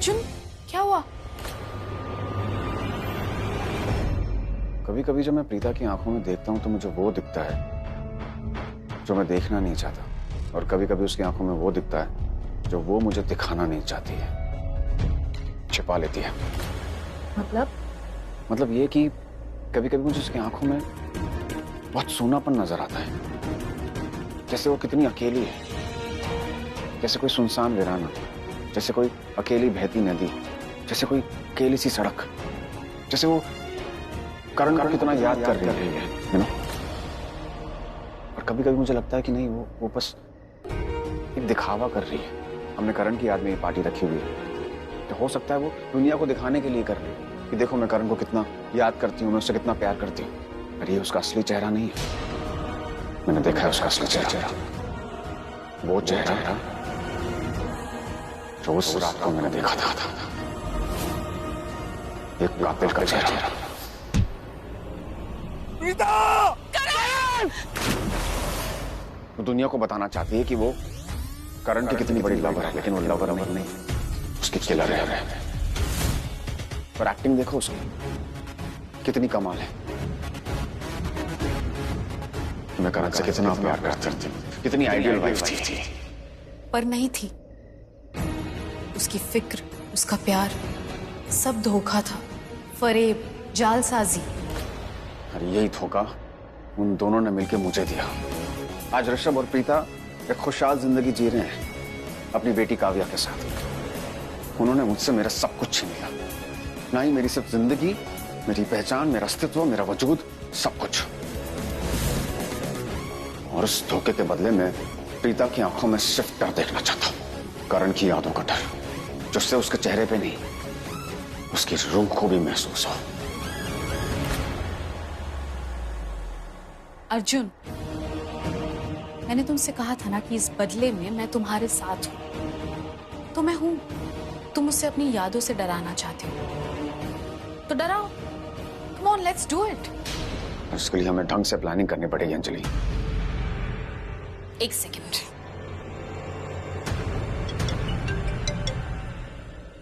अर्जुन क्या हुआ? कभी कभी जब मैं प्रीता की आंखों में देखता हूँ तो मुझे वो दिखता है जो मैं देखना नहीं चाहता, और कभी कभी उसकी आंखों में वो दिखता है जो वो मुझे दिखाना नहीं चाहती है, छिपा लेती है। मतलब ये कि कभी कभी मुझे उसकी आंखों में बहुत सूनापन नजर आता है, जैसे वो कितनी अकेली है, जैसे कोई सुनसान वीराना, जैसे कोई अकेली बहती नदी, जैसे कोई अकेली सी सड़क, जैसे वो करण को कितना याद कर रही है, यू नो। और कभी कभी मुझे लगता है कि नहीं, वो बस एक दिखावा कर रही है। हमने करण की याद में ये पार्टी रखी हुई है, तो हो सकता है वो दुनिया को दिखाने के लिए कर रही है कि देखो मैं करण को कितना याद करती हूँ, मैं उससे कितना प्यार करती हूँ। पर ये उसका असली चेहरा नहीं है। मैंने देखा है उसका असली चेहरा, वो चेहरा जो उस रात को मैंने देखा था, एक कातिल का चेहरा। वो दुनिया को बताना चाहती है कि वो करण की कितनी बड़ी लवर है, लेकिन वो लवर अमर नहीं, उसकी किलर है। पर एक्टिंग देखो उसकी, कितनी कमाल है। मैं करण से कितना प्यार करती थी, कितनी आइडियल वाइफ थी। पर नहीं थी। उसकी फिक्र, उसका प्यार सब धोखा था, फरेब, जालसाजी। और यही धोखा उन दोनों ने मिलकर मुझे दिया। आज ऋषभ और प्रीता एक खुशहाल जिंदगी जी रहे हैं अपनी बेटी काव्या के साथ। उन्होंने मुझसे मेरा सब कुछ छीन लिया, ना ही मेरी सिर्फ जिंदगी, मेरी पहचान, मेरा अस्तित्व, मेरा वजूद, सब कुछ। और उस धोखे के बदले में प्रीता की आंखों में सिर्फ डर देखना चाहता हूं, करण की यादों का डर, जिससे उसके चेहरे पे नहीं, उसकी रूह को भी महसूस हो। अर्जुन, मैंने तुमसे कहा था ना कि इस बदले में मैं तुम्हारे साथ हूं, तो मैं हूं। तुम मुझसे अपनी यादों से डराना चाहते हो तो डराओ। Come on, let's do it. इसके लिए हमें ढंग से प्लानिंग करनी पड़ेगी अंजलि। एक सेकंड।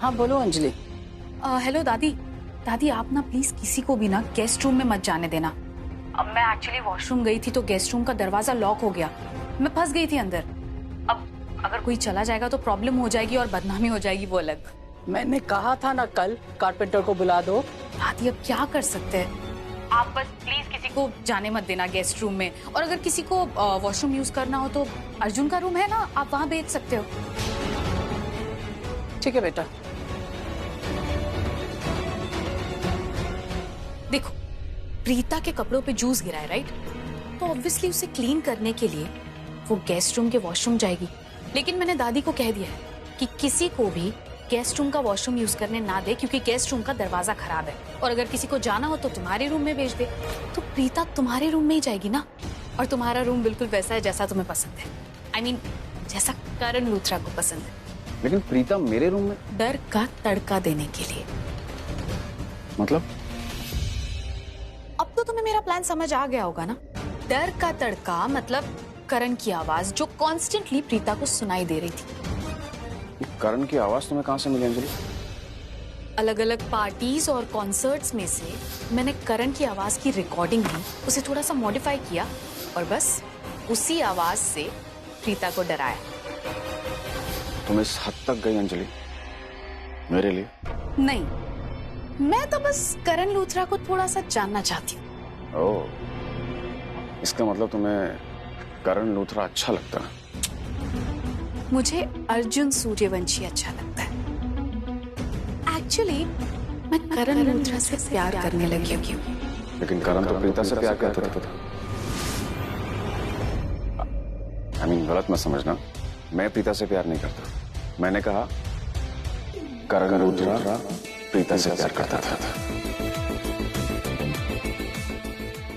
हाँ बोलो अंजलि। हेलो दादी। दादी आप ना प्लीज किसी को भी ना गेस्ट रूम में मत जाने देना। अब मैं एक्चुअली वॉशरूम गई थी तो गेस्ट रूम का दरवाजा लॉक हो गया, मैं फंस गई थी अंदर। अब अगर कोई चला जाएगा तो प्रॉब्लम हो जाएगी और बदनामी हो जाएगी, वो अलग। मैंने कहा था ना कल कारपेंटर को बुला दो। दादी अब क्या कर सकते हैं, आप बस प्लीज किसी को जाने मत देना गेस्ट रूम में। और अगर किसी को वॉशरूम यूज करना हो तो अर्जुन का रूम है ना, आप वहां भेज सकते हो। ठीक है बेटा। देखो, प्रीता के कपड़ों पे जूस गिरा है, राइट? तो ऑब्वियसली उसे क्लीन करने के लिए वो गेस्ट रूम के वॉशरूम जाएगी। लेकिन मैंने दादी को कह दिया है कि किसी को भी गेस्ट रूम का वॉशरूम यूज करने ना दे, क्योंकि गेस्ट रूम का दरवाजा खराब है। और अगर किसी को जाना हो तो तुम्हारे रूम में भेज दे। तो प्रीता तुम्हारे रूम में ही जाएगी ना, और तुम्हारा रूम बिल्कुल वैसा है जैसा तुम्हें पसंद है। I mean, जैसा करण लूथरा को पसंद है। लेकिन प्रीता मेरे रूम में? डर का तड़का देने के लिए। मतलब? अब तो तुम्हें मेरा प्लान समझ आ गया होगा ना। डर का तड़का मतलब करण की आवाज जो कॉन्स्टेंटली प्रीता को सुनाई दे रही थी। करण की आवाज तुम्हें कहां से मिली अंजलि? अलग अलग पार्टीज और कॉन्सर्ट्स में से मैंने करण की आवाज की रिकॉर्डिंग ली, उसे थोड़ा सा मॉडिफाई किया और बस उसी आवाज से प्रीता को डराया। तुम इस हद तक गई अंजलि मेरे लिए? नहीं, मैं तो बस करण लूथरा को थोड़ा सा जानना चाहती हूँ। ओह, इसका मतलब तुम्हें करण लूथरा अच्छा लगता है? मुझे अर्जुन सूर्यवंशी अच्छा लगता है। एक्चुअली मैं करण लूथरा से प्यार करने लगी हूँ। लेकिन करण तो प्रीता से प्यार करता था। I mean, गलत मत समझना, मैं प्रीता से प्यार नहीं करता। मैंने कहा करण लूथरा प्रीता से प्यार करता था।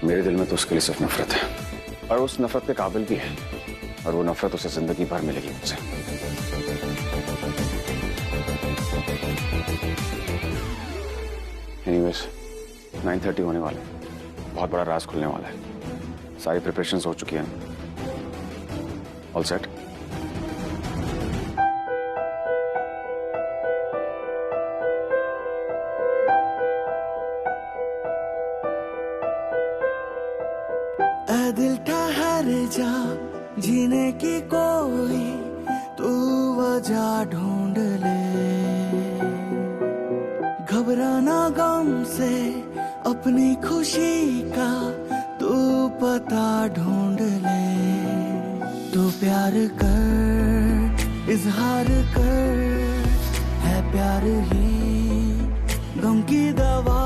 मेरे दिल में तो उसके लिए सिर्फ नफरत है, और उस नफरत के काबिल भी है, और वो नफरत उसे जिंदगी भर मिलेगी मुझसे। एनीवेज, 9:30 होने वाले, बहुत बड़ा राज खुलने वाला है। सारी प्रिपरेशंस हो चुकी हैं। All set? ऐ दिल ठहर जा, जीने की कोई तू वजह ढूंढ ले, घबराना गम से अपनी खुशी का तू पता ढूंढ ले, तू प्यार कर, इजहार कर, है प्यार ही गम की दवा,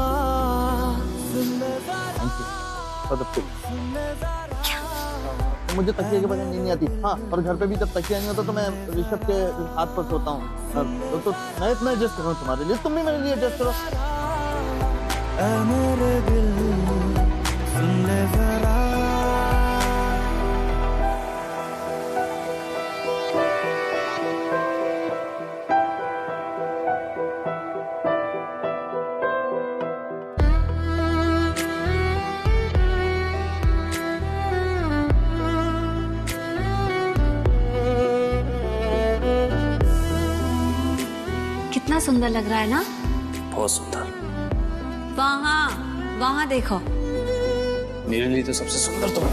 सुन ले मुझे तकिए के बगैर नींद नहीं आती। हाँ, और घर पे भी जब तकिया नहीं होता तो मैं ऋषभ के हाथ पर सोता हूँ। तो मैं इतना एडजस्ट कर रहा हूँ तुम्हारे लिए, तुम भी मेरे लिए एडजस्ट करो। मेरे दिल सुन ले जरा, कितना सुंदर लग रहा है ना? बहुत सुंदर। वहाँ देखो। मेरे लिए तो सबसे सुंदर तुम हो।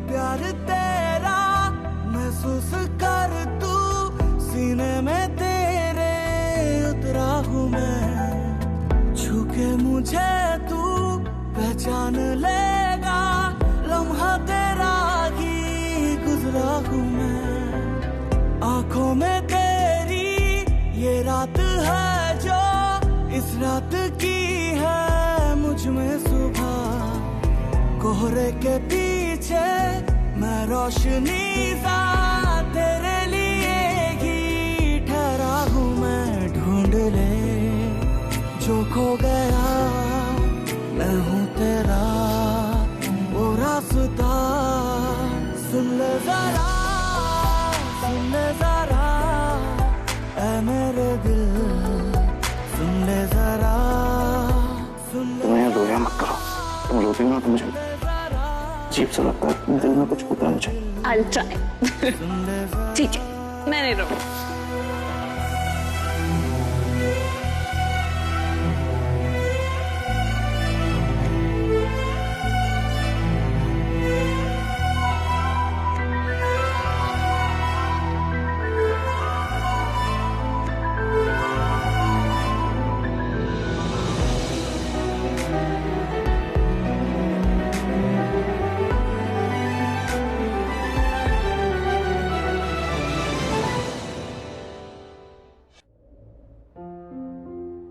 प्यार तेरा महसूस कर तू, सीने में तेरे उतरा हूँ मैं, छू के मुझे तू पहचान लेगा, लम्हा तेरा ही गुजरा हूँ मैं, आंखों में तेरी ये रात है जो इस रात की है मुझ में सुबह, कोहरे के पीछे मैं रोशनी सा तेरे लिए ही ठहरा हूँ मैं, ढूंढ ले जो खो गया, मैं हूँ तेरा वो रास्ता, सुन ले जरा, सुन ले जरा, ऐ मेरे दिल सुन ले जरा, सुन ले। तुम्हें रोया मत करो, तुम रोती ना तो मुझे अजीब सा लगता है, दिल में कुछ होता है मुझे। I'll try. ठीक है, मैं नहीं रोऊं।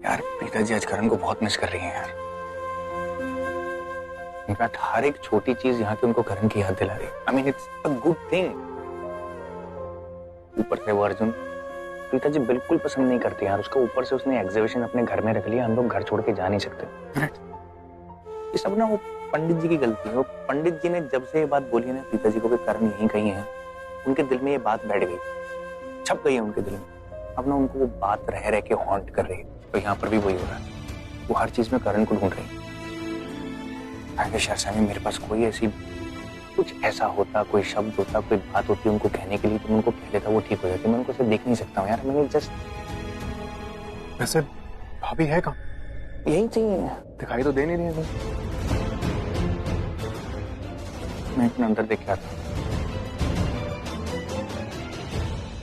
यार प्रीता जी आज करण को बहुत मिस कर रही हैं यार। इनफैक्ट हर एक छोटी चीज यहाँ की उनको करण की याद दिला रही है। I mean it's a good thing. ऊपर से वो अर्जुन प्रीता जी बिल्कुल पसंद नहीं करती यार उसका, ऊपर से उसने एग्जीबिशन अपने घर में रख लिया, हम लोग घर छोड़ के जा नहीं सकते। ये सब ना वो पंडित जी की गलती है। वो पंडित जी ने जब से ये बात बोली है ना प्रीता जी को कि करण यहीं कहीं है, उनके दिल में ये बात बैठ गई, छप गई है उनके दिल में। अब ना उनको वो बात रह रह के हॉन्ट कर रही है। तो यहाँ पर भी वही हो रहा है, वो हर चीज में करण को ढूंढ रही है। शायद मेरे पास कोई ऐसी कुछ ऐसा होता, कोई शब्द होता, कोई बात होती उनको कहने के लिए तो मैं उनको कह लेता, वो ठीक हो जाती। मैं उनको सिर्फ देख नहीं सकता हूँ यार, मैंने जस्ट। वैसे भाभी है कहाँ? यही थी, दिखाई तो दे नहीं रही है। मैं अपने अंदर देख के आता।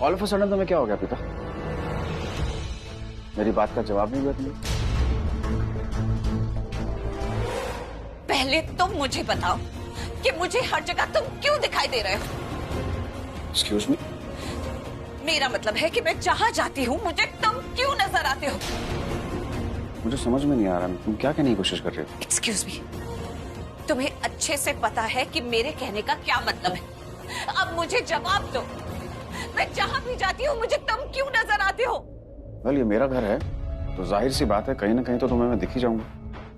ऑल ऑफ अ सडन तुम्हें क्या हो गया पिता? मेरी बात का जवाब नहीं दिया तुमने। पहले तुम मुझे बताओ कि मुझे हर जगह तुम क्यों दिखाई दे रहे हो? Excuse me? मेरा मतलब है कि मैं जहाँ जाती हूँ मुझे तुम क्यों नजर आते हो? मुझे समझ में नहीं आ रहा तुम क्या कहने की कोशिश कर रहे हो। एक्सक्यूज मी, तुम्हें अच्छे से पता है कि मेरे कहने का क्या मतलब है। अब मुझे जवाब दो, मैं जहाँ भी जाती हूँ मुझे तुम क्यों नजर आते हो? वेल ये मेरा घर है तो जाहिर सी बात है कहीं ना कहीं तो तुम्हें मैं दिख ही जाऊंगा।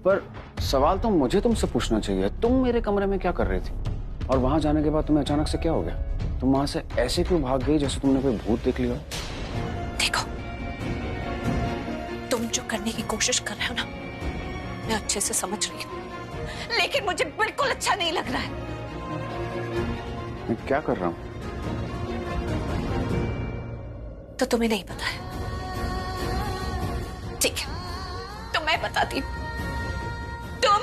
पर सवाल तो मुझे तुमसे पूछना चाहिए, तुम मेरे कमरे में क्या कर रही थी और वहां जाने के बाद तुम्हें अचानक से क्या हो गया? तुम वहां से ऐसे क्यों भाग गई जैसे तुमने कोई भूत देख लिया? देखो, तुम जो करने की कोशिश कर रहे हो ना मैं अच्छे से समझ रही हूँ, लेकिन मुझे बिल्कुल अच्छा नहीं लग रहा है। मैं क्या कर रहा हूँ? तो तुम्हें नहीं पता है? ठीक है, तो मैं बताती हूँ। तुम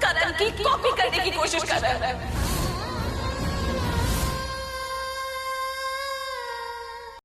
करण की कॉपी करने की कोशिश कर रहे हो।